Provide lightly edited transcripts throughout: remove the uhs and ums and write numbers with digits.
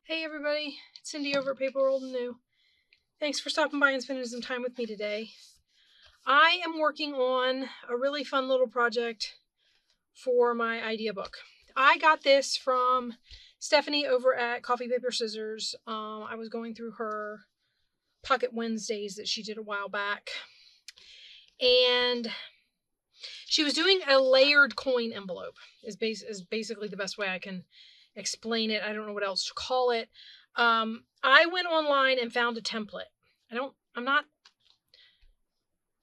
Hey everybody, it's Cindy over at paper.old.new. Thanks for stopping by and spending some time with me today. I am working on a really fun little project for my idea book. I got this from Stephani over at Coffee Paper Scissors. I was going through her Pocket Wednesdays that she did a while back, and she was doing a layered coin envelope. Is basically the best way I can explain it. I don't know what else to call it. I went online and found a template.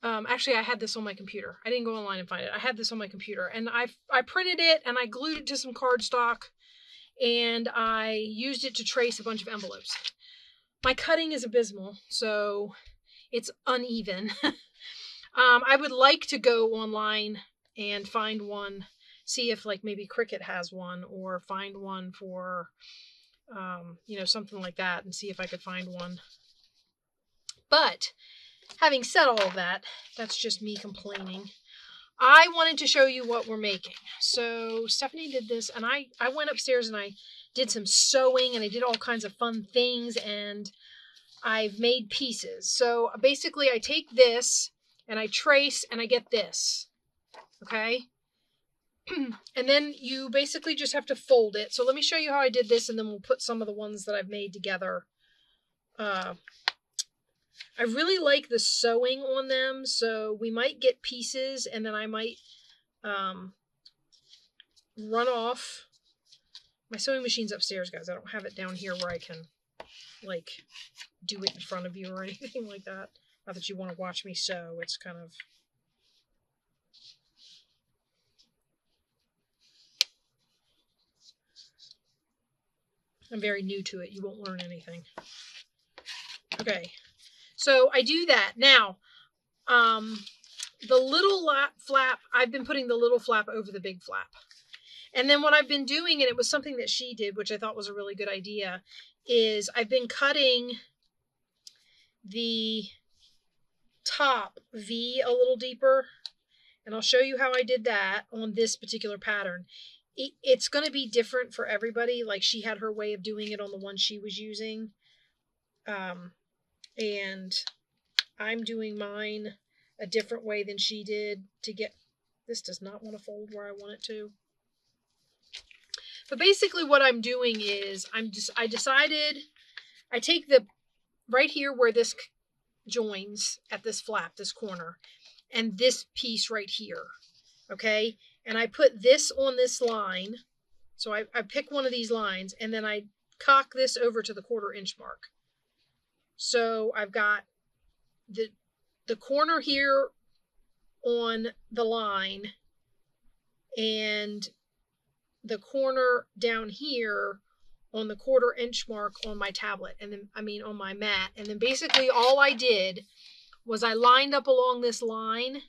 Actually I had this on my computer. I didn't go online and find it. I had this on my computer, and I printed it and I glued it to some cardstock, and I used it to trace a bunch of envelopes. My cutting is abysmal, so it's uneven. I would like to go online and find one, see if like maybe Cricut has one, or find one for, something like that, and see if I could find one. But having said all of that, that's just me complaining. I wanted to show you what we're making. So Stephani did this, and I went upstairs and I did some sewing, and I did all kinds of fun things, and I've made pieces. So basically I take this and I trace and I get this. Okay. And then you basically just have to fold it. So let me show you how I did this, and then we'll put some of the ones that I've made together. I really like the sewing on them, so we might get pieces, and then I might run off. My sewing machine's upstairs, guys. I don't have it down here where I can like do it in front of you or anything like that. Not that you want to watch me sew. It's kind of... I'm very new to it. You won't learn anything. Okay. So I do that. Now, the little flap, I've been putting the little flap over the big flap. And then what I've been doing, and it was something that she did, which I thought was a really good idea, is I've been cutting the top V a little deeper. And I'll show you how I did that on this particular pattern. It's going to be different for everybody. Like, she had her way of doing it on the one she was using. And I'm doing mine a different way than she did to get... This does not want to fold where I want it to. But basically what I'm doing is I decided I take the right here where this joins at this flap, this corner, and this piece right here. Okay. And I put this on this line. So I pick one of these lines, and then I cock this over to the 1/4 inch mark. So I've got the corner here on the line, and the corner down here on the 1/4 inch mark on my tablet, and then, on my mat. And then basically all I did was I lined up along this line,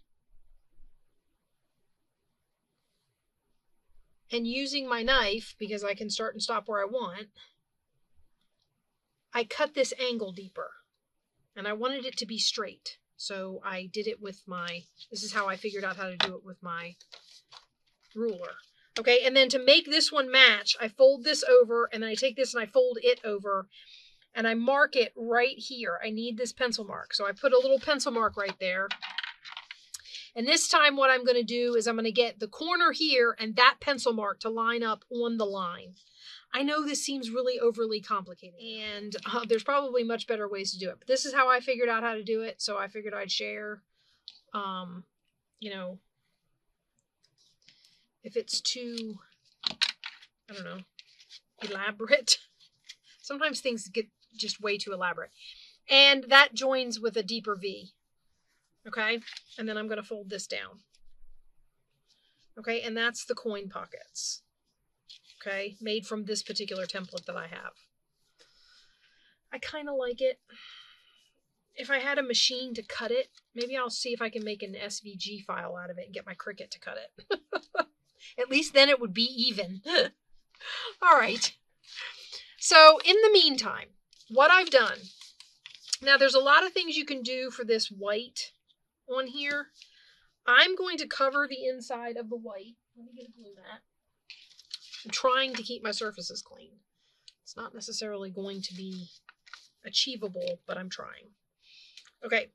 and using my knife, because I can start and stop where I want, I cut this angle deeper, and I wanted it to be straight. So I did it with this is how I figured out how to do it with my ruler. Okay, and then to make this one match, I fold this over, and then I take this and I fold it over, and I mark it right here. I need this pencil mark. So I put a little pencil mark right there. And this time what I'm going to do is I'm going to get the corner here and that pencil mark to line up on the line. I know this seems really overly complicated, and there's probably much better ways to do it. But this is how I figured out how to do it, so I figured I'd share. If it's too, I don't know, elaborate. Sometimes things get just way too elaborate. And that joins with a deeper V. Okay, and then I'm going to fold this down. Okay, and that's the coin pockets. Okay, made from this particular template that I have. I kind of like it. If I had a machine to cut it, maybe I'll see if I can make an SVG file out of it and get my Cricut to cut it. At least then it would be even. All right. So in the meantime, what I've done, now there's a lot of things you can do for this white on here. I'm going to cover the inside of the white. Let me get a glue mat. I'm trying to keep my surfaces clean. It's not necessarily going to be achievable, but I'm trying. Okay,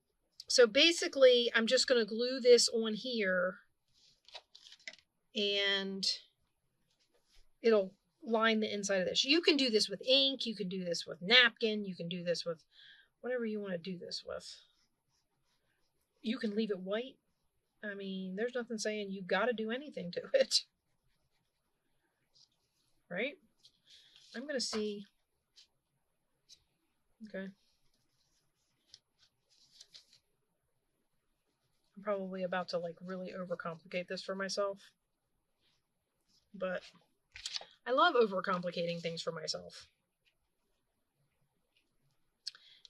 so basically I'm just going to glue this on here and it'll line the inside of this. You can do this with ink, you can do this with napkin, you can do this with whatever you want to do this with. You can leave it white. I mean, there's nothing saying you got to do anything to it. Right? I'm going to see. Okay. I'm probably about to like really overcomplicate this for myself. But I love overcomplicating things for myself.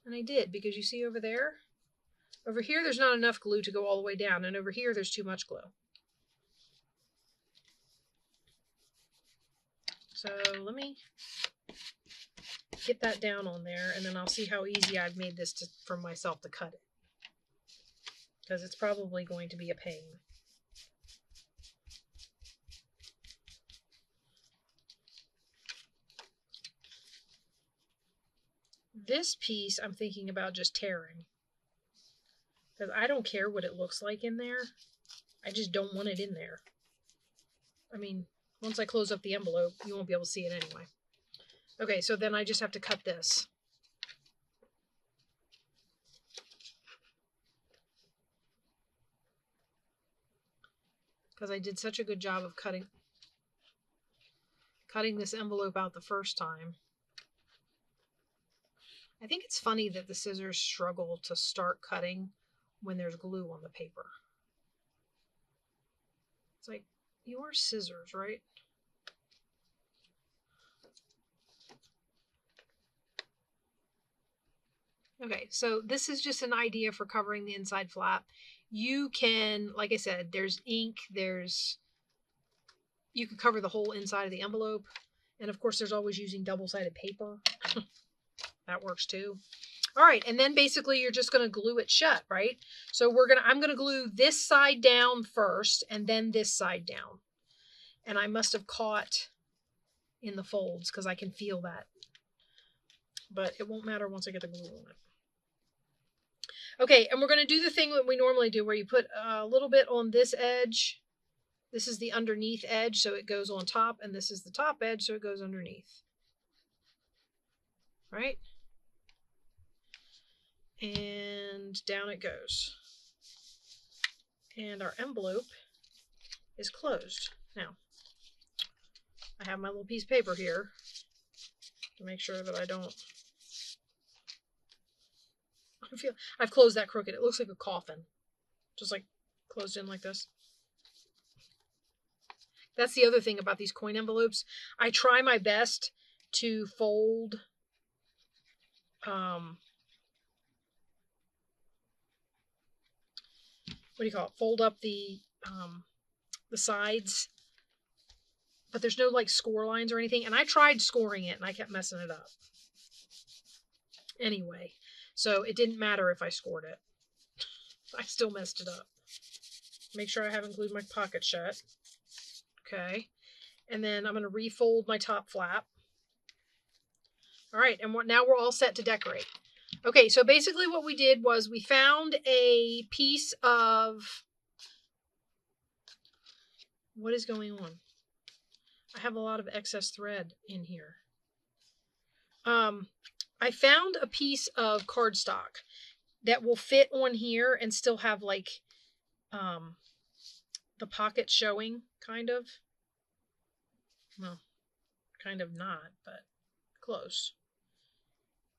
And I did, because you see over there? Over here, there's not enough glue to go all the way down. And over here, there's too much glue. So let me get that down on there, and then I'll see how easy I've made this for myself to cut it. Because it's probably going to be a pain. This piece I'm thinking about just tearing. Because I don't care what it looks like in there. I just don't want it in there. I mean, once I close up the envelope, you won't be able to see it anyway. Okay, so then I just have to cut this. Because I did such a good job of cutting this envelope out the first time. I think it's funny that the scissors struggle to start cutting when there's glue on the paper. It's like, you are scissors, right? Okay, so this is just an idea for covering the inside flap. You can, like I said, there's ink, you can cover the whole inside of the envelope. And of course, there's always using double-sided paper. That works too. All right, and then basically you're just going to glue it shut, right? So I'm going to glue this side down first and then this side down. And I must have caught in the folds because I can feel that. But it won't matter once I get the glue on it. Okay, and we're going to do the thing that we normally do where you put a little bit on this edge. This is the underneath edge, so it goes on top, and this is the top edge, so it goes underneath. Right? And down it goes. And our envelope is closed. Now, I have my little piece of paper here to make sure that I don't... I've closed that crooked. It looks like a coffin. Just like closed in like this. That's the other thing about these coin envelopes. I try my best to fold what do you call it? Fold up the sides. But there's no like score lines or anything. And I tried scoring it and I kept messing it up. Anyway, so it didn't matter if I scored it. I still messed it up. Make sure I haven't glued my pocket shut. Okay. And then I'm going to refold my top flap. All right. And now we're all set to decorate. Okay. So basically what we did was we found a piece of... What is going on? I have a lot of excess thread in here. I found a piece of cardstock that will fit on here and still have like the pocket showing, kind of. Well, kind of not, but close.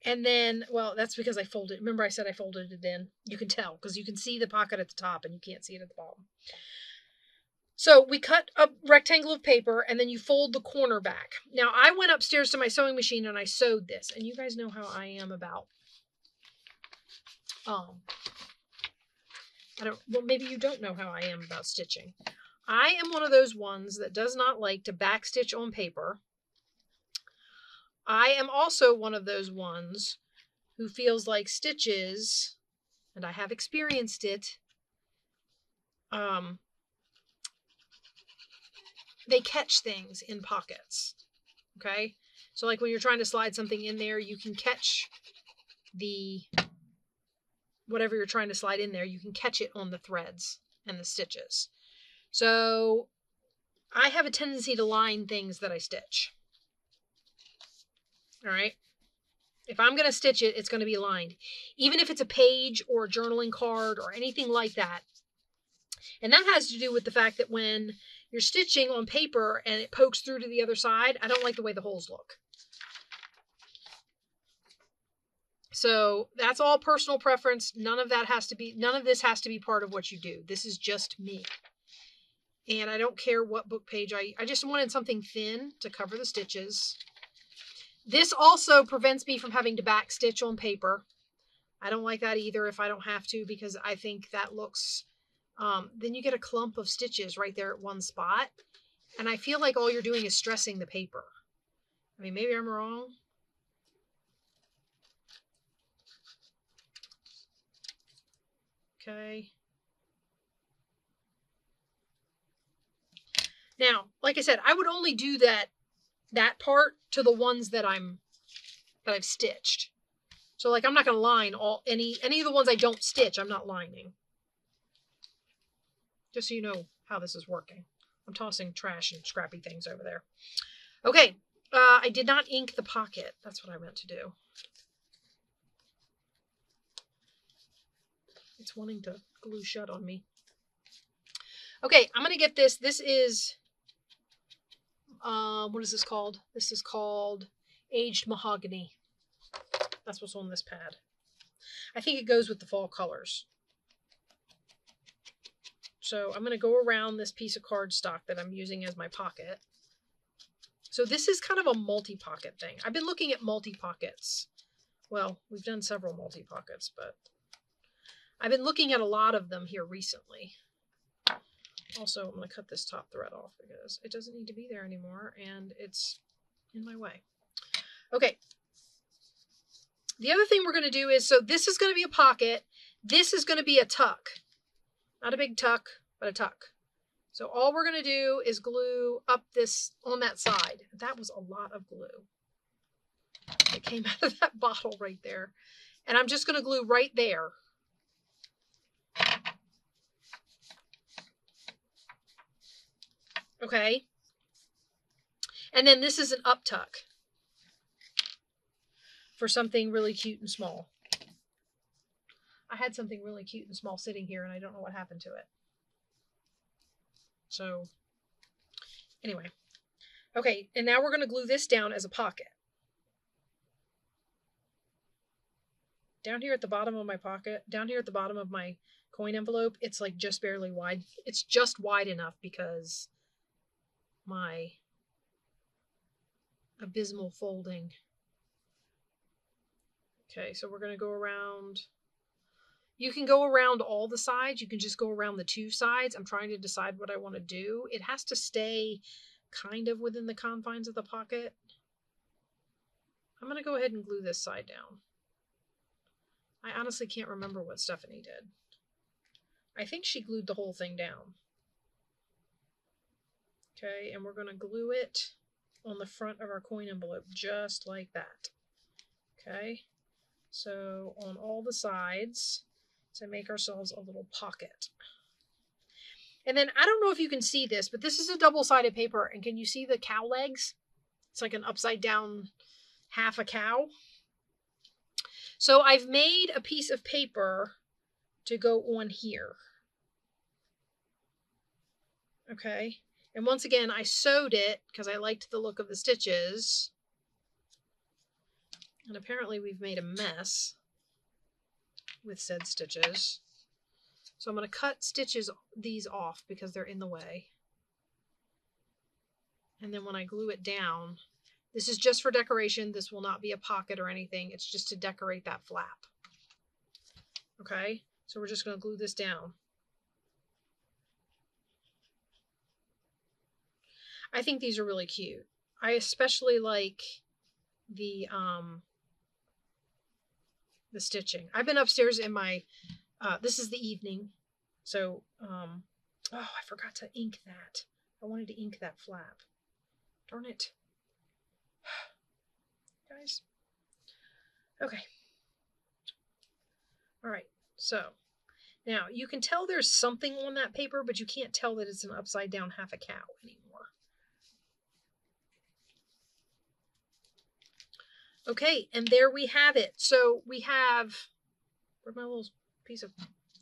And then, well, that's because I folded. Remember I said I folded it in? You can tell because you can see the pocket at the top and you can't see it at the bottom. So we cut a rectangle of paper and then you fold the corner back. Now I went upstairs to my sewing machine and I sewed this. And you guys know how I am about, well, maybe you don't know how I am about stitching. I am one of those ones that does not like to backstitch on paper. I am also one of those ones who feels like stitches, and I have experienced it, they catch things in pockets, okay? So like when you're trying to slide something in there, you can catch whatever you're trying to slide in there, you can catch it on the threads and the stitches. So I have a tendency to line things that I stitch. All right. If I'm going to stitch it, it's going to be lined. Even if it's a page or a journaling card or anything like that. And that has to do with the fact that when you're stitching on paper and it pokes through to the other side, I don't like the way the holes look. So that's all personal preference. None of this has to be part of what you do. This is just me. And I don't care what book page I just wanted something thin to cover the stitches. This also prevents me from having to back stitch on paper. I don't like that either if I don't have to, because I think that looks, then you get a clump of stitches right there at one spot. And I feel like all you're doing is stressing the paper. I mean, maybe I'm wrong. Okay. Now, like I said, I would only do that part to the ones that I've stitched. So like I'm not going to line any of the ones I don't stitch, I'm not lining. Just so you know how this is working. I'm tossing trash and scrappy things over there. Okay, I did not ink the pocket. That's what I meant to do. It's wanting to glue shut on me. Okay, I'm going to get this. This is, what is this called? This is called Aged Mahogany. That's what's on this pad. I think it goes with the fall colors. So I'm going to go around this piece of cardstock that I'm using as my pocket. So this is kind of a multi-pocket thing. I've been looking at multi-pockets. Well, we've done several multi-pockets, but I've been looking at a lot of them here recently. Also, I'm going to cut this top thread off because it doesn't need to be there anymore and it's in my way. Okay. The other thing we're going to do is, so this is going to be a pocket. This is going to be a tuck. Not a big tuck, but a tuck. So all we're going to do is glue up this on that side. That was a lot of glue that came out of that bottle right there. And I'm just going to glue right there. Okay. And then this is an up tuck for something really cute and small. I had something really cute and small sitting here and I don't know what happened to it. So anyway. Okay, and now we're going to glue this down as a pocket. Down here at the bottom of my pocket, down here at the bottom of my coin envelope, it's like just barely wide. It's just wide enough because my abysmal folding. Okay, so we're going to go around. You can go around all the sides. You can just go around the two sides. I'm trying to decide what I want to do. It has to stay kind of within the confines of the pocket. I'm going to go ahead and glue this side down. I honestly can't remember what Stephani did. I think she glued the whole thing down. Okay, and we're going to glue it on the front of our coin envelope, just like that. Okay, so on all the sides, to make ourselves a little pocket. And then, I don't know if you can see this, but this is a double-sided paper, and can you see the cow legs? It's like an upside-down half a cow. So I've made a piece of paper to go on here. Okay. And once again, I sewed it because I liked the look of the stitches. And apparently we've made a mess with said stitches. So I'm going to cut these off because they're in the way. And then when I glue it down, this is just for decoration. This will not be a pocket or anything. It's just to decorate that flap. Okay, so we're just going to glue this down. I think these are really cute. I especially like the stitching. I've been upstairs in my, this is the evening. So, oh, I forgot to ink that. I wanted to ink that flap. Darn it. guys. Okay. All right. So now you can tell there's something on that paper, but you can't tell that it's an upside down half a cow anymore. Okay, and there we have it. So we have, where's my little piece of,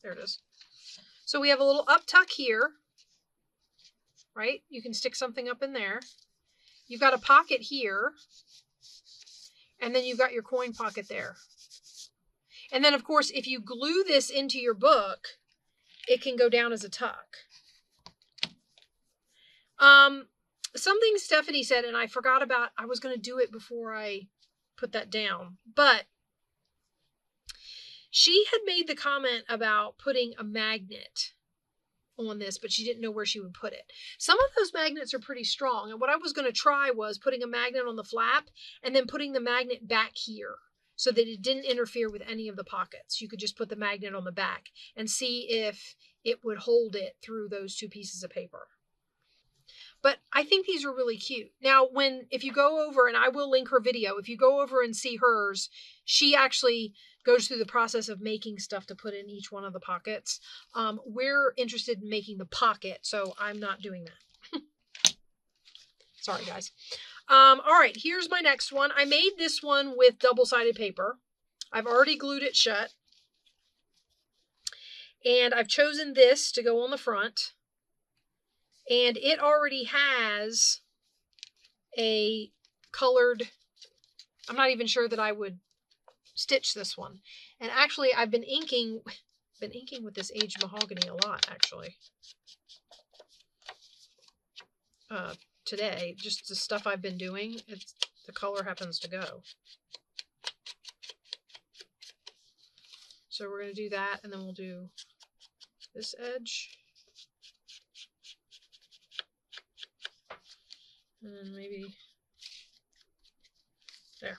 there it is. So we have a little up tuck here, right? You can stick something up in there. You've got a pocket here, and then you've got your coin pocket there. And then, of course, if you glue this into your book, it can go down as a tuck. Something Stephanie said, and I forgot about, I was going to do it before I put that down, but she had made the comment about putting a magnet on this, but she didn't know where she would put it. Some of those magnets are pretty strong, and what I was going to try was putting a magnet on the flap and then putting the magnet back here so that it didn't interfere with any of the pockets. You could just put the magnet on the back and see if it would hold it through those two pieces of paper. But I think these are really cute. Now, if you go over, and I will link her video, if you go over and see hers, she actually goes through the process of making stuff to put in each one of the pockets. We're interested in making the pocket, so I'm not doing that. Sorry, guys. All right, here's my next one. I made this one with double-sided paper. I've already glued it shut. And I've chosen this to go on the front. And it already has a colored, I'm not even sure that I would stitch this one. And actually, I've been inking with this aged mahogany a lot, actually. Today, just the stuff I've been doing, the color happens to go. So we're going to do that, and then we'll do this edge. And maybe there.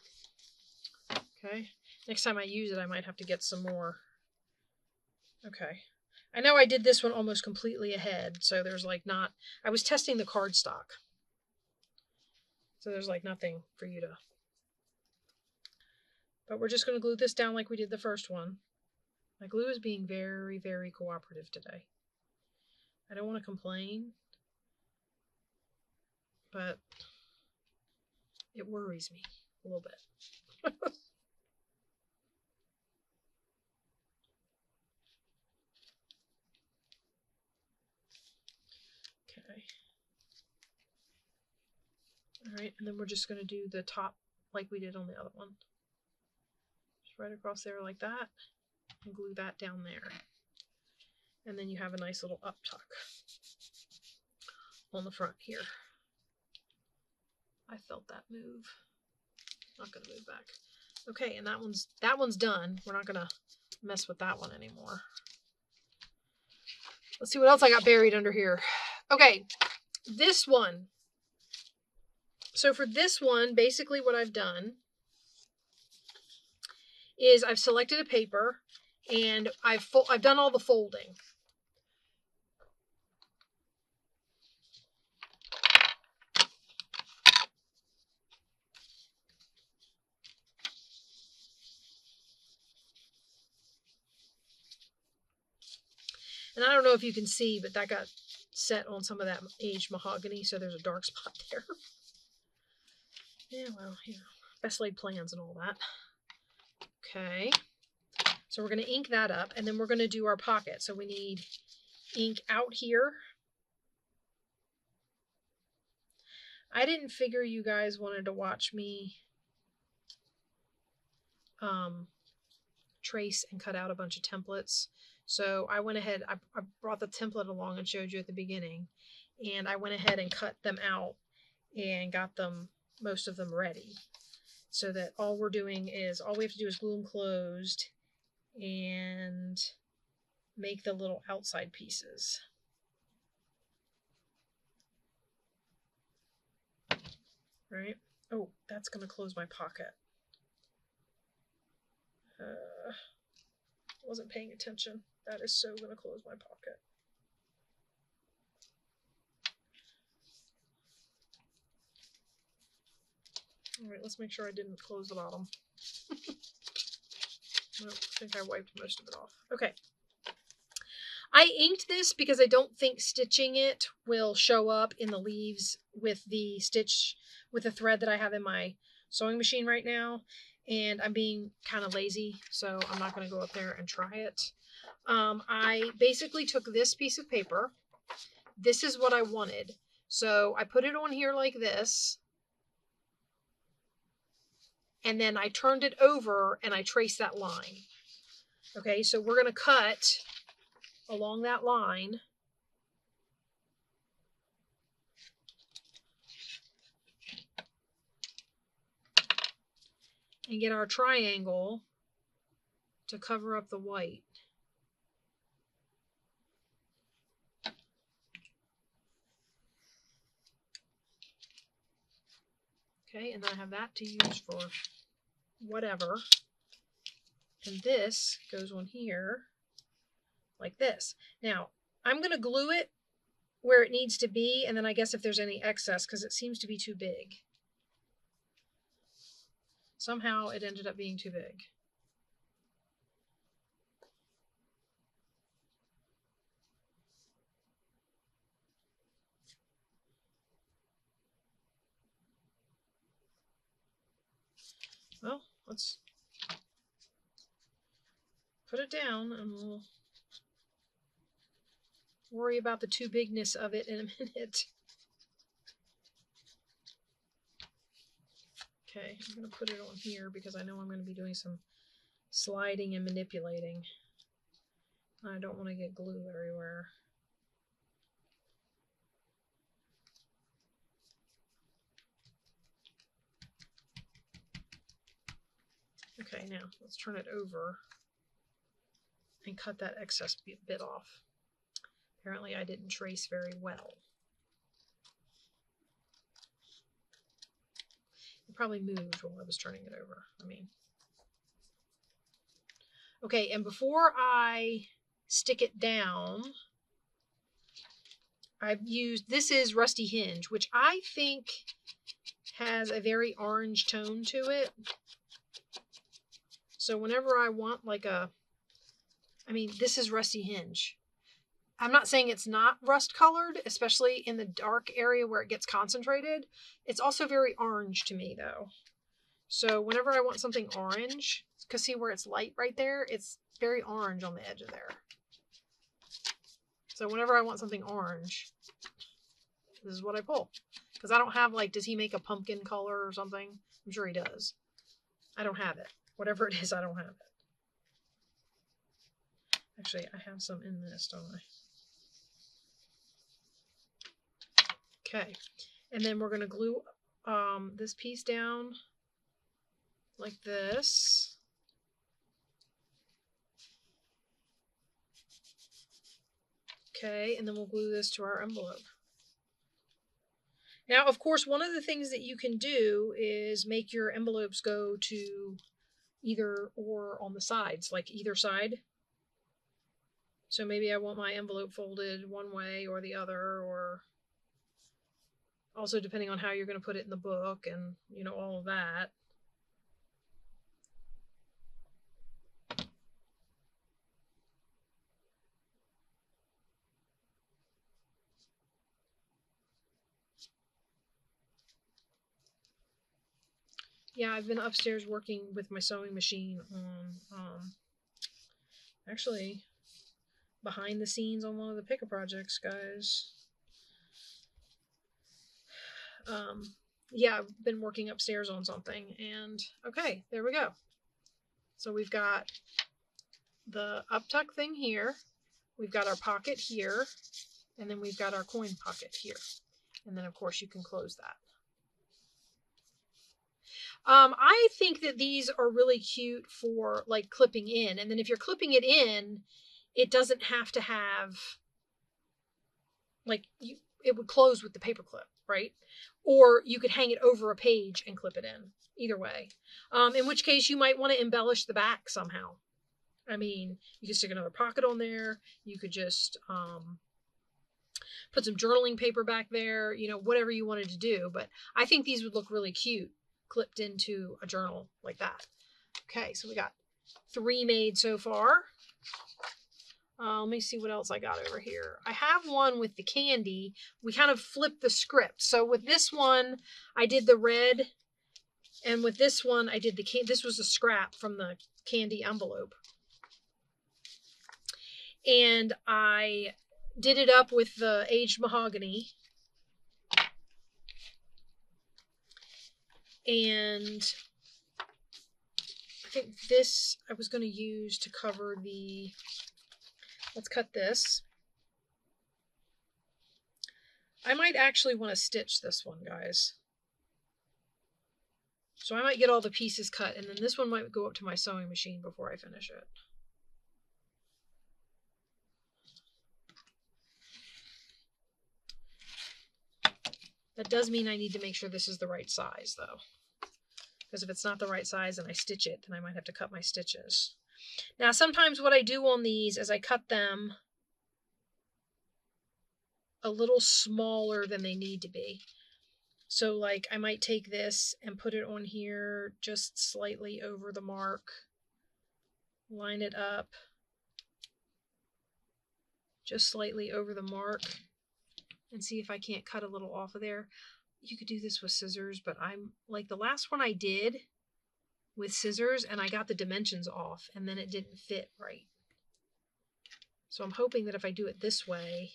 Okay. Next time I use it, I might have to get some more. Okay. I know I did this one almost completely ahead, so there's like not, I was testing the cardstock. So there's like nothing for you to, but we're just going to glue this down like we did the first one. My glue is being very, very cooperative today. I don't want to complain, but it worries me a little bit. Okay. All right, and then we're just going to do the top like we did on the other one. Just right across there like that, and glue that down there. And then you have a nice little up tuck on the front here. I felt that move. Not going to move back. Okay, and that one's done. We're not going to mess with that one anymore. Let's see what else I got buried under here. Okay, this one. So for this one, basically what I've done is I've selected a paper and I've done all the folding. And I don't know if you can see, but that got set on some of that aged mahogany, so there's a dark spot there. Yeah, well, you know, best laid plans and all that. Okay, so we're going to ink that up, and then we're going to do our pocket. So we need ink out here. I didn't figure you guys wanted to watch me trace and cut out a bunch of templates. So I went ahead, I brought the template along and showed you at the beginning, and I went ahead and cut them out and got them, most of them ready. So that all we have to do is glue them closed and make the little outside pieces. Right? Oh, that's going to close my pocket. Wasn't paying attention. That is so going to close my pocket. All right, let's make sure I didn't close the bottom. Nope, I think I wiped most of it off. Okay. I inked this because I don't think stitching it will show up in the leaves with the thread that I have in my sewing machine right now. And I'm being kind of lazy, so I'm not going to go up there and try it. I basically took this piece of paper. This is what I wanted. So I put it on here like this. And then I turned it over and I traced that line. Okay, so we're going to cut along that line. And get our triangle to cover up the white. Okay, and then I have that to use for whatever. And this goes on here like this. Now, I'm going to glue it where it needs to be, and then I guess if there's any excess, because it seems to be too big. Somehow it ended up being too big. Well, let's put it down and we'll worry about the too bigness of it in a minute. Okay, I'm going to put it on here because I know I'm going to be doing some sliding and manipulating. I don't want to get glue everywhere. Okay, now let's turn it over and cut that excess bit off. Apparently I didn't trace very well. It probably moved while I was turning it over. Okay, and before I stick it down, I've used, this is Rusty Hinge, which I think has a very orange tone to it. So whenever I want like this is Rusty Hinge. I'm not saying it's not rust colored, especially in the dark area where it gets concentrated. It's also very orange to me though. So whenever I want something orange, because see where it's light right there, it's very orange on the edge of there. So whenever I want something orange, this is what I pull. Because I don't have like, does he make a pumpkin color or something? I'm sure he does. I don't have it. Whatever it is, I don't have it. Actually, I have some in this, don't I? Okay. And then we're going to glue this piece down like this. Okay, and then we'll glue this to our envelope. Now, of course, one of the things that you can do is make your envelopes go to either or on the sides, like either side. So maybe I want my envelope folded one way or the other, or also depending on how you're going to put it in the book and, you know, all of that. Yeah, I've been upstairs working with my sewing machine on, actually, behind the scenes on one of the picker projects, guys. Yeah, I've been working upstairs on something, and okay, there we go. So we've got the up-tuck thing here, we've got our pocket here, and then we've got our coin pocket here. And then, of course, you can close that. I think that these are really cute for like clipping in. And then if you're clipping it in, it doesn't have to have like it would close with the paper clip, right? Or you could hang it over a page and clip it in. Either way. In which case you might want to embellish the back somehow. I mean, you could stick another pocket on there. You could just put some journaling paper back there, you know, whatever you wanted to do. But I think these would look really cute clipped into a journal like that. Okay, so we got 3 made so far. Let me see what else I got over here. I have one with the candy. We kind of flipped the script. So with this one, I did the red, and with this one, I did the candy. This was a scrap from the candy envelope. And I did it up with the aged mahogany. And I think this I was going to use to cover the... Let's cut this. I might actually want to stitch this one, guys. So I might get all the pieces cut, and then this one might go up to my sewing machine before I finish it. That does mean I need to make sure this is the right size, though. Because if it's not the right size and I stitch it, then I might have to cut my stitches. Now, sometimes what I do on these is I cut them a little smaller than they need to be. So, like, I might take this and put it on here just slightly over the mark. Line it up just slightly over the mark and see if I can't cut a little off of there. You could do this with scissors, but I'm like the last one I did with scissors and I got the dimensions off and then it didn't fit right. So I'm hoping that if I do it this way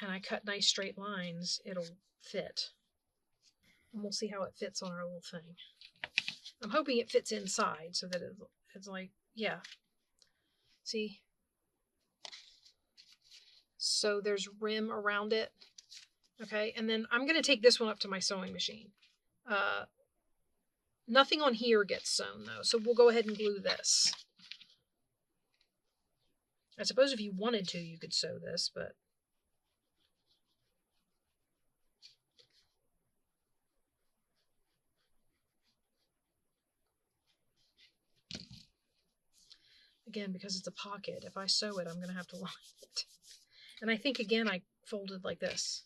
and I cut nice straight lines, it'll fit. And we'll see how it fits on our little thing. I'm hoping it fits inside so that it's like, yeah. See? So there's rim around it. Okay, and then I'm going to take this one up to my sewing machine. Nothing on here gets sewn though, so we'll go ahead and glue this. I suppose if you wanted to, you could sew this, but... Again, because it's a pocket, if I sew it, I'm going to have to line it. And I think, again, I folded like this.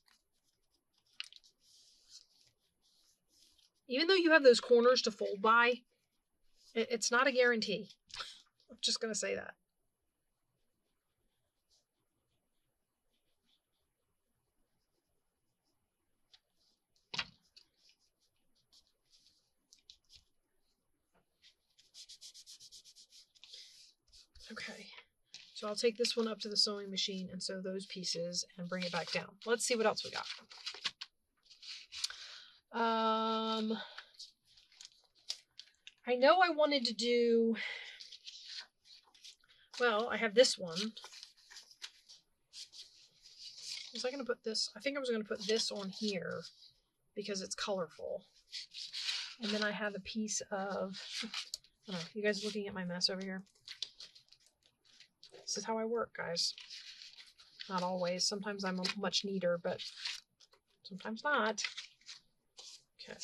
Even though you have those corners to fold by, it's not a guarantee. I'm just going to say that. Okay, so I'll take this one up to the sewing machine and sew those pieces and bring it back down. Let's see what else we got. I know I wanted to do, well, I have this one. Was I going to put this? I think I was going to put this on here because it's colorful. And then I have a piece of, I don't know, you guys looking at my mess over here? This is how I work, guys. Not always. Sometimes I'm much neater, but sometimes not. Okay.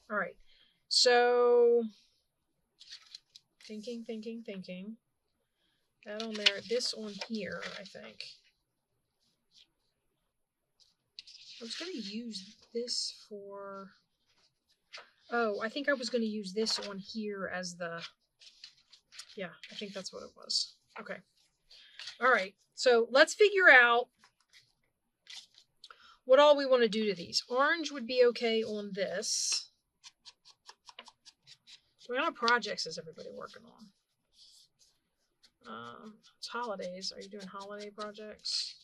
All right. So, thinking. That on there. This on here, I think. I was going to use this for... Oh, I think I was going to use this on here as the... Yeah, I think that's what it was. Okay. All right. So let's figure out what all we want to do to these. Orange would be okay on this. What kind of projects is everybody working on? It's holidays. Are you doing holiday projects?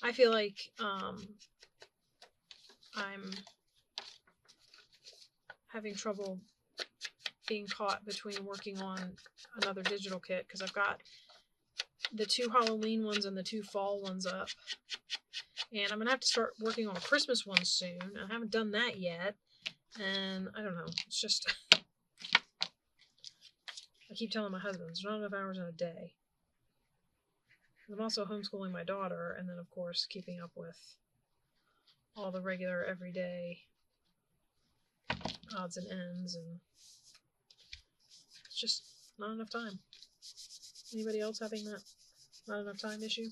I feel like I'm having trouble being caught between working on another digital kit because I've got the 2 Halloween ones and the 2 fall ones up. And I'm going to have to start working on a Christmas one soon. I haven't done that yet. And I don't know. It's just... I keep telling my husband, there's not enough hours in a day. I'm also homeschooling my daughter, and then, of course, keeping up with all the regular, everyday odds and ends, and it's just not enough time. Anybody else having that not enough time issue?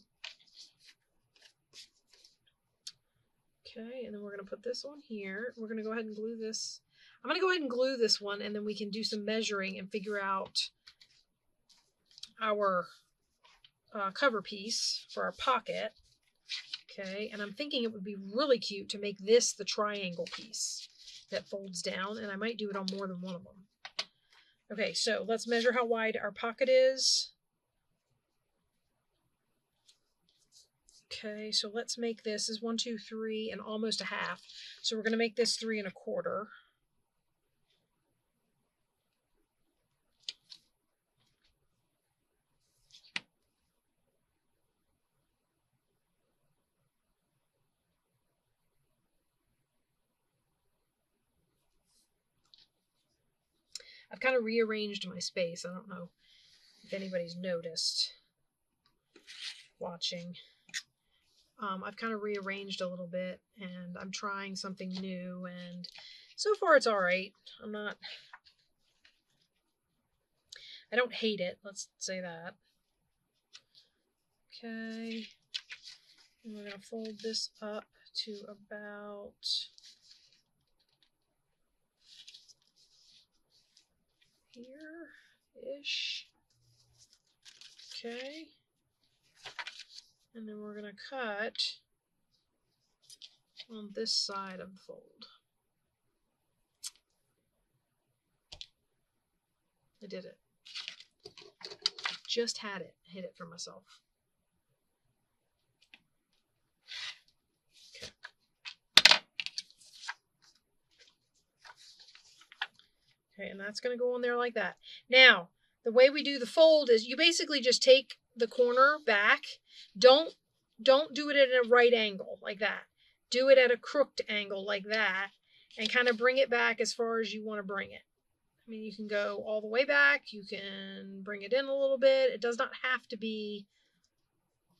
Okay, and then we're going to put this on here. We're going to go ahead and glue this. I'm going to go ahead and glue this one, and then we can do some measuring and figure out our cover piece for our pocket. Okay, and I'm thinking it would be really cute to make this the triangle piece that folds down, and I might do it on more than one of them. Okay, so let's measure how wide our pocket is. Okay, so let's make this is 1, 2, 3, and almost a half. So we're going to make this 3 1/4. I've kind of rearranged my space. I don't know if anybody's noticed watching. I've kind of rearranged a little bit, and I'm trying something new, and so far it's all right. I don't hate it, let's say that. Okay, and we're going to fold this up to about here-ish. Okay, and then we're going to cut on this side of the fold. I did it. Just had it. Hit it for myself. Okay. Okay, and that's going to go on there like that. Now, the way we do the fold is you basically just take the corner back. Don't do it at a right angle like that. Do it at a crooked angle like that, and kind of bring it back as far as you want to bring it. I mean, you can go all the way back. You can bring it in a little bit. It does not have to be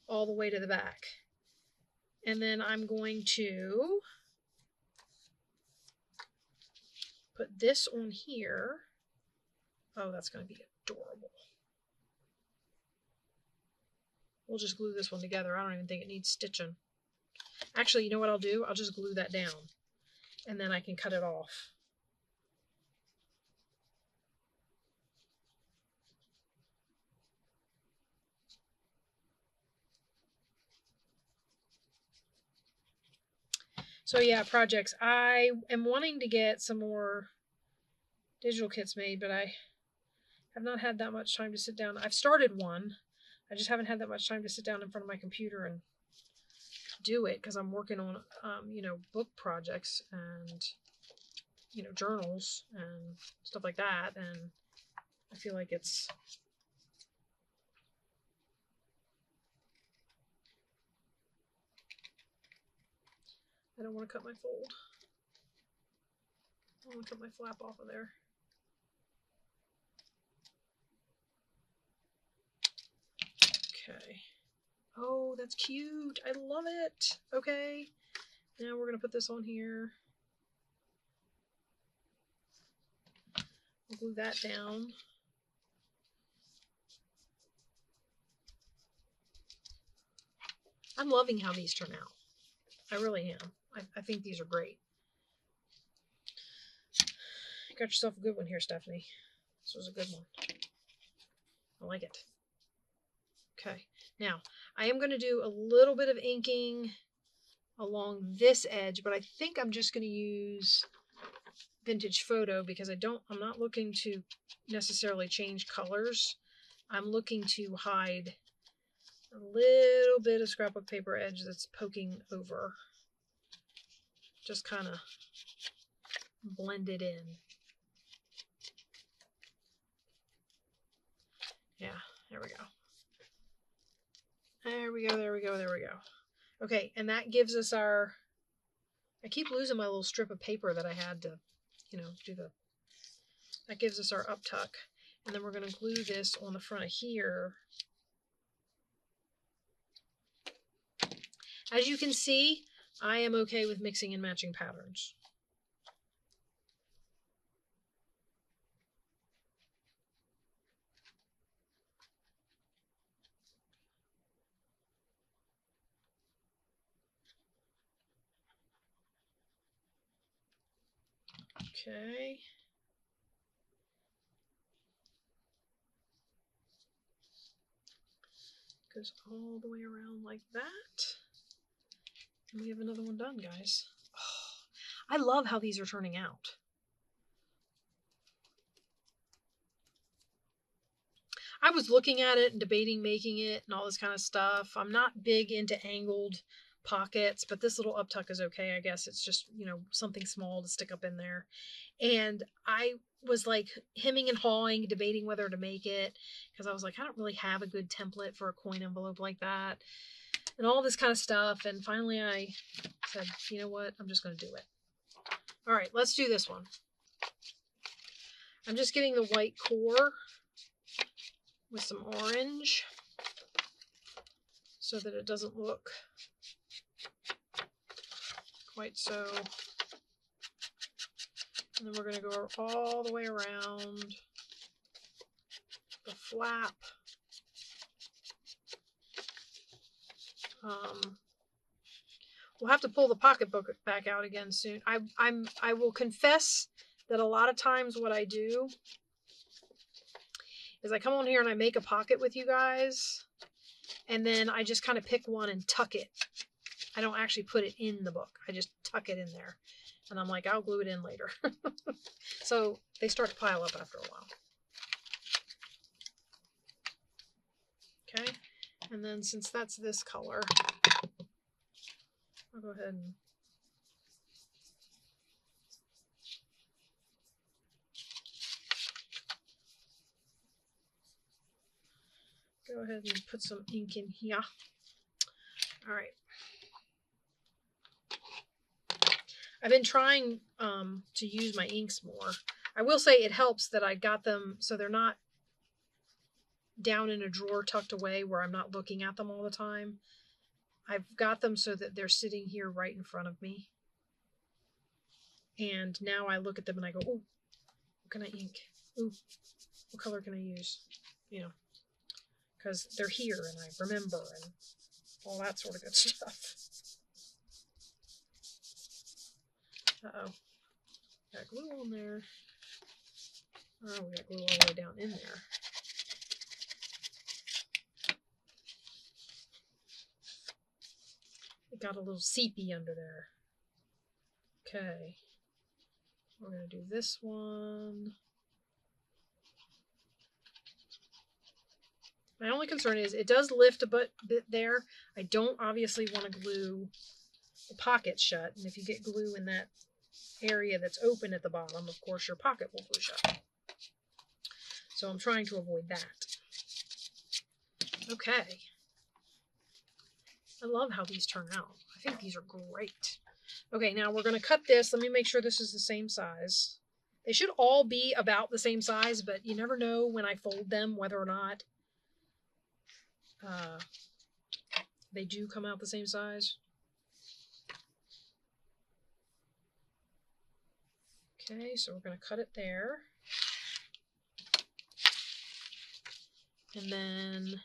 all the way to the back. And then I'm going to put this on here. Oh, that's going to be adorable. We'll just glue this one together. I don't even think it needs stitching. Actually, you know what I'll do? I'll just glue that down, and then I can cut it off. So yeah, projects. I am wanting to get some more digital kits made, but I have not had that much time to sit down. I've started one. I just haven't had that much time to sit down in front of my computer and do it because I'm working on, book projects and, journals and stuff like that. And I feel like it's... I don't want to cut my fold. I want to cut my flap off of there. Okay. Oh, that's cute. I love it. Okay. Now we're going to put this on here. We'll glue that down. I'm loving how these turn out. I really am. I think these are great. You got yourself a good one here, Stephanie. This was a good one. I like it. Okay. Now, I am going to do a little bit of inking along this edge, but I think I'm just going to use Vintage Photo because I'm not looking to necessarily change colors. I'm looking to hide a little bit of scrapbook paper edge that's poking over. Just kind of blend it in. Yeah, there we go. There we go, there we go, there we go. Okay, and that gives us our... I keep losing my little strip of paper that I had to, do the... That gives us our up tuck. And then we're going to glue this on the front of here. As you can see, I am okay with mixing and matching patterns. Okay. Goes all the way around like that. And we have another one done, guys. Oh, I love how these are turning out. I was looking at it and debating making it and all this kind of stuff. I'm not big into angled pockets, but this little uptuck is okay. I guess it's just, you know, something small to stick up in there. And I was like hemming and hawing, debating whether to make it, because I was like, I don't really have a good template for a coin envelope like that and all this kind of stuff. And finally I said, you know what, I'm just going to do it. All right, let's do this one. I'm just getting the white core with some orange so that it doesn't look quite so. And then we're going to go all the way around the flap. We'll have to pull the pocketbook back out again soon. I will confess that a lot of times what I do is I come on here and I make a pocket with you guys, and then I just kind of pick one and tuck it. I don't actually put it in the book. I just tuck it in there. And I'm like, I'll glue it in later. So they start to pile up after a while. Okay. And then since that's this color, I'll go ahead and put some ink in here. All right. I've been trying to use my inks more. I will say it helps that I got them so they're not down in a drawer tucked away where I'm not looking at them all the time. I've got them so that they're sitting here right in front of me. And now I look at them and I go, oh, what can I ink? Ooh, what color can I use? You know, because they're here and I remember and all that sort of good stuff. Uh-oh. Got glue on there. Oh, we got glue all the way down in there. It got a little seepy under there. Okay. We're going to do this one. My only concern is it does lift a bit there. I don't obviously want to glue the pocket shut. And if you get glue in that area that's open at the bottom, of course your pocket will glue shut. So I'm trying to avoid that. Okay. I love how these turn out. I think these are great. Okay, now we're going to cut this. Let me make sure this is the same size. They should all be about the same size, but you never know when I fold them whether or not they do come out the same size. Okay, so we're going to cut it there. And then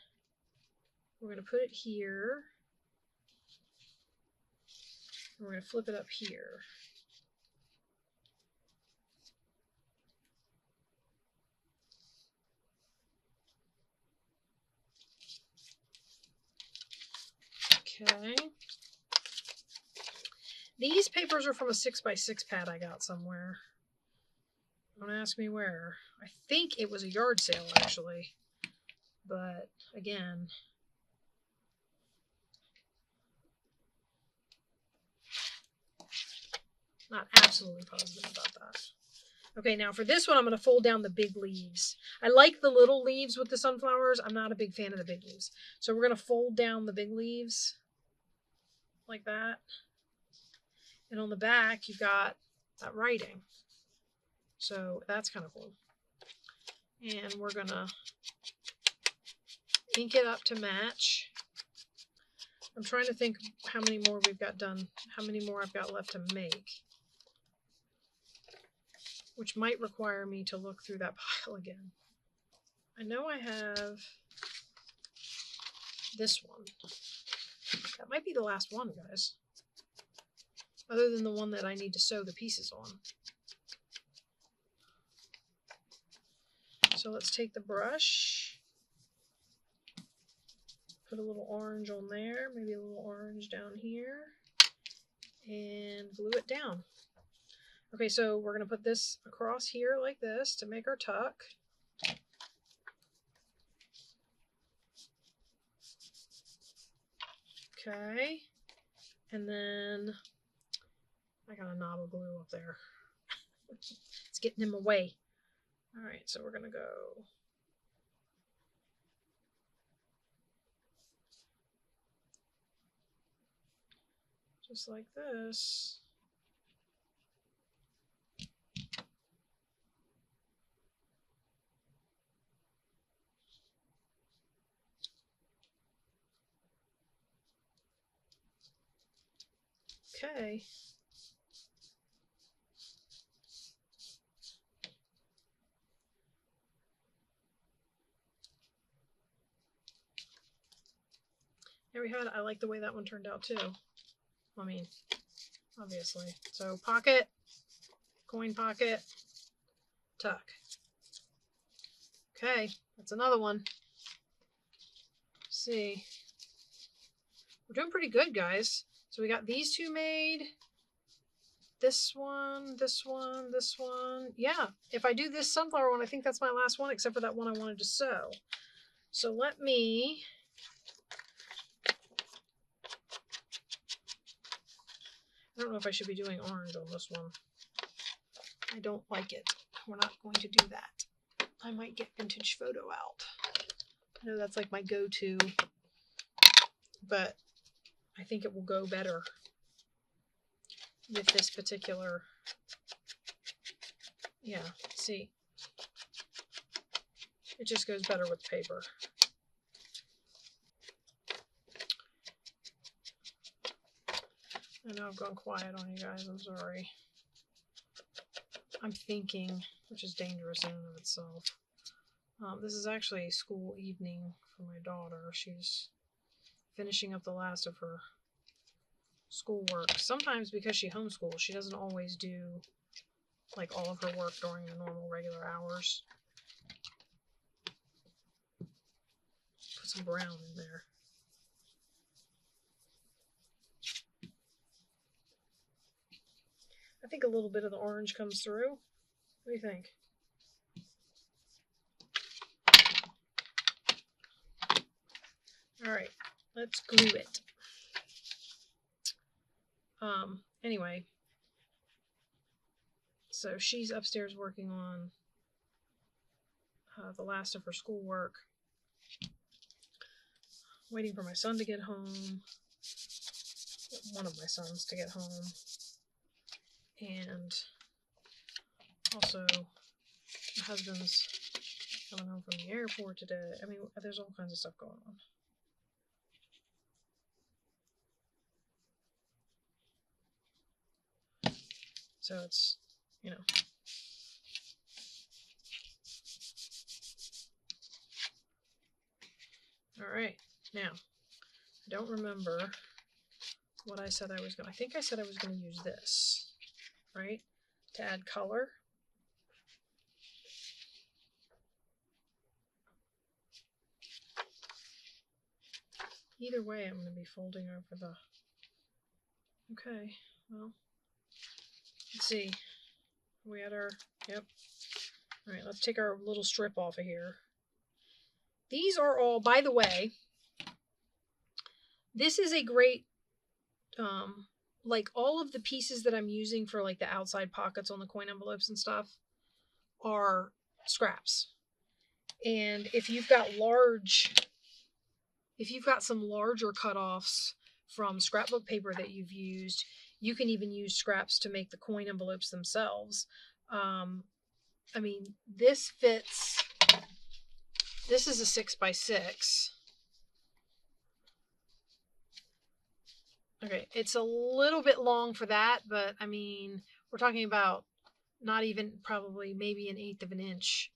we're going to put it here. And we're going to flip it up here. Okay. These papers are from a 6x6 pad I got somewhere. Don't ask me where. I think it was a yard sale, actually. But, again, not absolutely positive about that. Okay, now for this one, I'm going to fold down the big leaves. I like the little leaves with the sunflowers. I'm not a big fan of the big leaves. So we're going to fold down the big leaves like that. And on the back, you've got that writing. So that's kind of cool. And we're going to ink it up to match. I'm trying to think how many more we've got done, how many more I've got left to make, which might require me to look through that pile again. I know I have this one. That might be the last one, guys. Other than the one that I need to sew the pieces on. So let's take the brush, put a little orange on there, maybe a little orange down here, and glue it down. Okay, so we're going to put this across here like this to make our tuck. Okay, and then I got a knob of glue up there. It's getting in my way. All right, so we're going to go just like this. Okay. There we have it. I like the way that one turned out too. I mean, obviously. So pocket, coin pocket, tuck. Okay, that's another one. Let's see. We're doing pretty good, guys. So we got these two made. This one, this one, this one. Yeah, if I do this sunflower one, I think that's my last one, except for that one I wanted to sew. So let me... I don't know if I should be doing orange on this one. I don't like it. We're not going to do that. I might get vintage photo out. I know that's like my go-to, but I think it will go better with this particular, yeah, see, it just goes better with paper. I know I've gone quiet on you guys, I'm sorry. I'm thinking, which is dangerous in and of itself. This is actually a school evening for my daughter. She's finishing up the last of her schoolwork. Sometimes because she homeschools, she doesn't always do like all of her work during the normal regular hours. Put some brown in there. I think a little bit of the orange comes through. What do you think? All right, let's glue it. Anyway, so she's upstairs working on the last of her schoolwork. Waiting for my son to get home. One of my sons to get home. And also, my husband's coming home from the airport today. I mean, there's all kinds of stuff going on. So it's, you know. All right. Now, I don't remember what I said I was going to. I think I said I was going to use this, right, to add color. Either way, I'm going to be folding over the... Okay, well, let's see. We had our... Yep. All right, let's take our little strip off of here. These are all, by the way, this is a great, like all of the pieces that I'm using for like the outside pockets on the coin envelopes and stuff are scraps. And if you've got some larger cutoffs from scrapbook paper that you've used, you can even use scraps to make the coin envelopes themselves. I mean, this fits, this is a 6x6. Okay, it's a little bit long for that, but I mean, we're talking about not even probably maybe 1/8 of an inch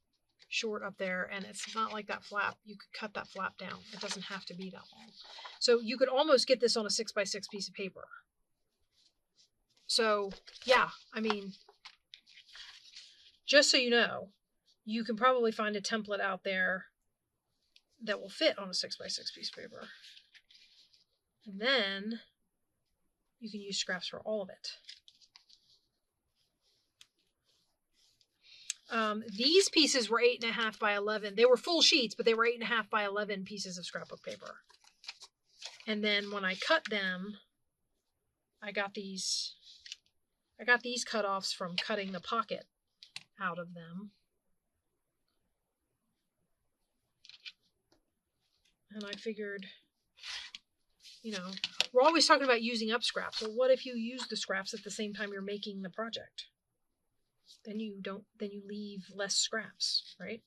short up there, and it's not like that flap. You could cut that flap down. It doesn't have to be that long. So you could almost get this on a 6x6 piece of paper. So yeah, I mean, just so you know, you can probably find a template out there that will fit on a 6x6 piece of paper. And then you can use scraps for all of it. These pieces were 8.5 by 11. They were full sheets, but they were 8.5 by 11 pieces of scrapbook paper. And then when I cut them, I got these cutoffs from cutting the pocket out of them. And I figured, you know, we're always talking about using up scraps. Well, what if you use the scraps at the same time you're making the project? Then you leave less scraps, right?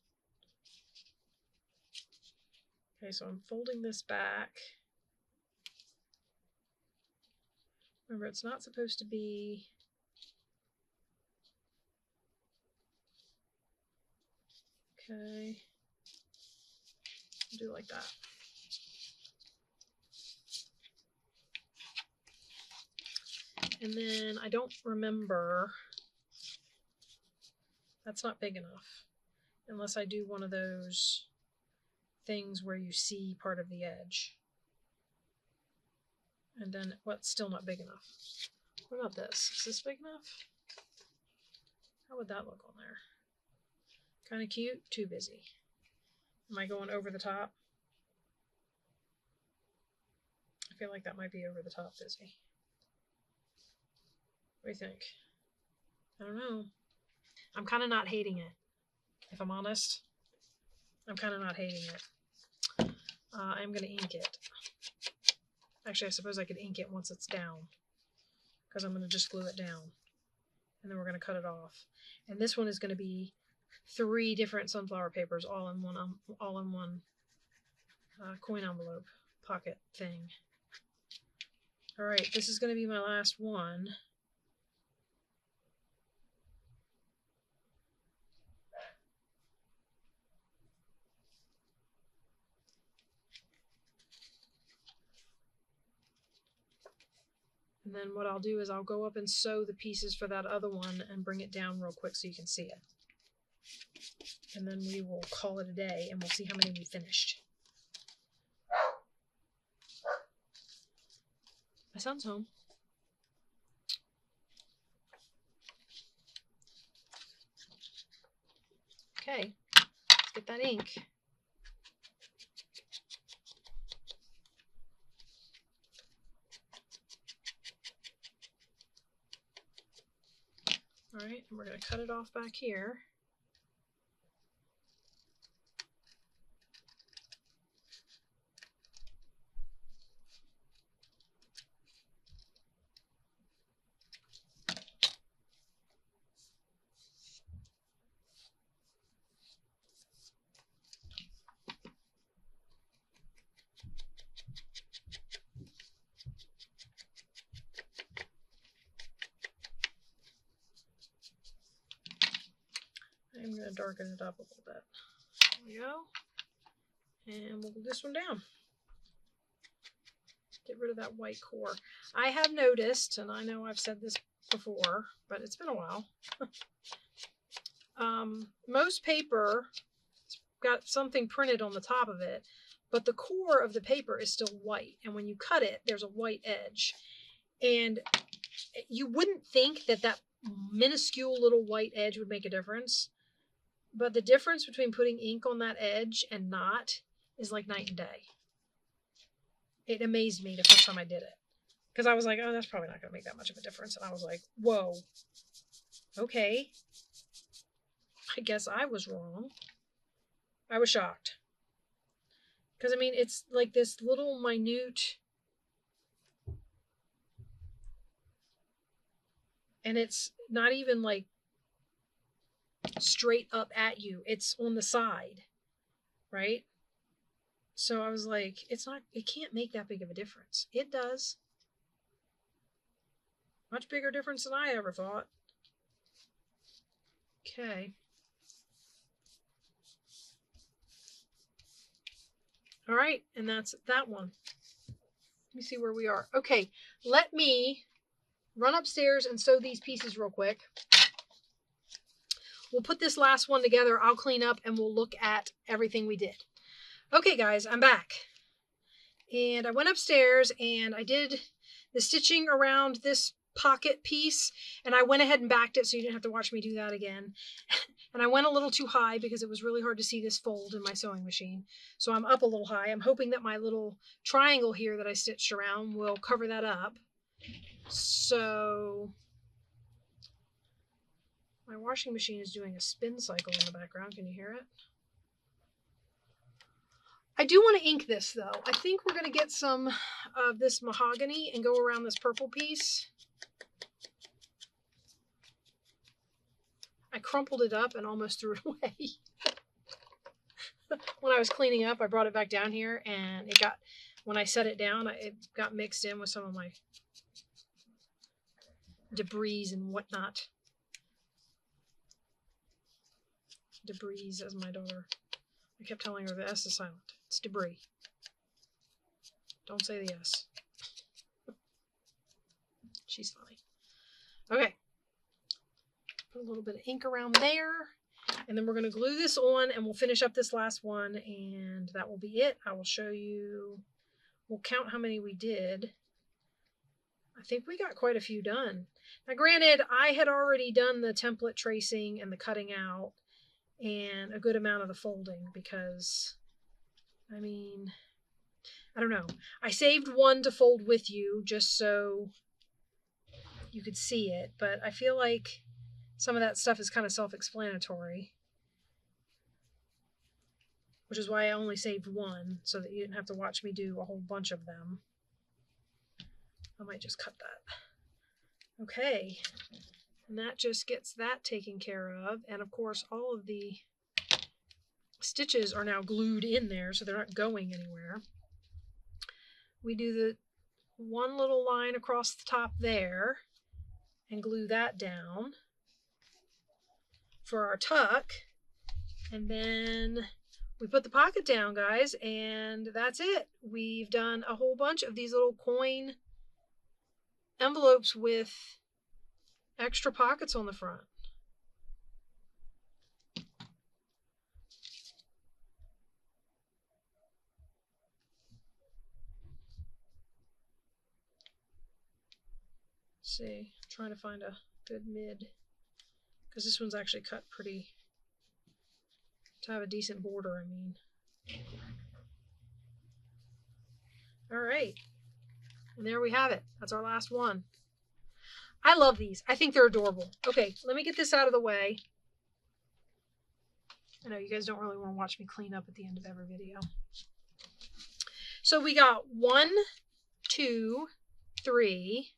Okay, so I'm folding this back. Remember, it's not supposed to be okay. Do it like that. And then I don't remember. That's not big enough. Unless I do one of those things where you see part of the edge. And then what's still not big enough? What about this? Is this big enough? How would that look on there? Kind of cute, too busy. Am I going over the top? I feel like that might be over the top busy. What do you think? I don't know. I'm kind of not hating it. If I'm honest, I'm kind of not hating it. I'm going to ink it. Actually, I suppose I could ink it once it's down, because I'm going to just glue it down. And then we're going to cut it off. And this one is going to be 3 different sunflower papers all in one coin envelope pocket thing. All right, this is going to be my last one. And then what I'll do is I'll go up and sew the pieces for that other one and bring it down real quick so you can see it. And then we will call it a day and we'll see how many we finished. My son's home. Okay, let's get that ink. All right, and we're going to cut it off back here. I'm going to darken it up a little bit. There we go. And we'll glue this one down. Get rid of that white core. I have noticed, and I know I've said this before, but it's been a while. Most paper got something printed on the top of it, but the core of the paper is still white. And when you cut it, there's a white edge. And you wouldn't think that that minuscule little white edge would make a difference. But the difference between putting ink on that edge and not is like night and day. It amazed me the first time I did it. Because I was like, oh, that's probably not going to make that much of a difference. And I was like, whoa. Okay. I guess I was wrong. I was shocked. Because, I mean, it's like this little minute... And it's not even like straight up at you. It's on the side, right? So I was like, it can't make that big of a difference. It does. Much bigger difference than I ever thought. Okay. All right, and that's that one. Let me see where we are. Okay, let me run upstairs and sew these pieces real quick. we'll put this last one together. I'll clean up and we'll look at everything we did. Okay, guys, I'm back. And I went upstairs and I did the stitching around this pocket piece, and I went ahead and backed it so you didn't have to watch me do that again. And I went a little too high because it was really hard to see this fold in my sewing machine. So I'm up a little high. I'm hoping that my little triangle here that I stitched around will cover that up. So my washing machine is doing a spin cycle in the background. Can you hear it? I do want to ink this though. I think we're going to get some of this mahogany and go around this purple piece. I crumpled it up and almost threw it away. When I was cleaning up, I brought it back down here and it got, when I set it down, it got mixed in with some of my debris and whatnot. Debris, as my daughter. I kept telling her the S is silent. It's debris. Don't say the S. She's funny. Okay. Put a little bit of ink around there. And then we're going to glue this on and we'll finish up this last one and that will be it. I will show you. We'll count how many we did. I think we got quite a few done. Now granted, I had already done the template tracing and the cutting out and a good amount of the folding because, I mean, I don't know. I saved one to fold with you just so you could see it, but I feel like some of that stuff is kind of self-explanatory, which is why I only saved one so that you didn't have to watch me do a whole bunch of them. I might just cut that. Okay. And that just gets that taken care of. And of course, all of the stitches are now glued in there, so they're not going anywhere. We do the one little line across the top there and glue that down for our tuck. And then we put the pocket down, guys, and that's it. We've done a whole bunch of these little coin envelopes with extra pockets on the front. Let's see, trying to find a good mid, because this one's actually cut pretty, to have a decent border, I mean. All right, and there we have it. That's our last one. I love these. I think they're adorable. Okay, let me get this out of the way. I know you guys don't really want to watch me clean up at the end of every video. So we got 1, 2, 3,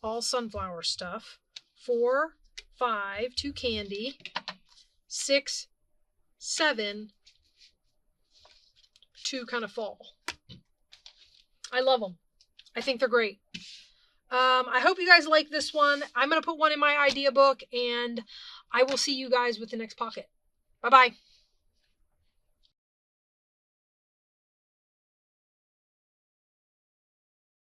all sunflower stuff, 4, 5, 2 candy, 6, 7, 2 kind of fall. I love them. I think they're great. I hope you guys like this one. I'm going to put one in my idea book, and I will see you guys with the next pocket. Bye-bye.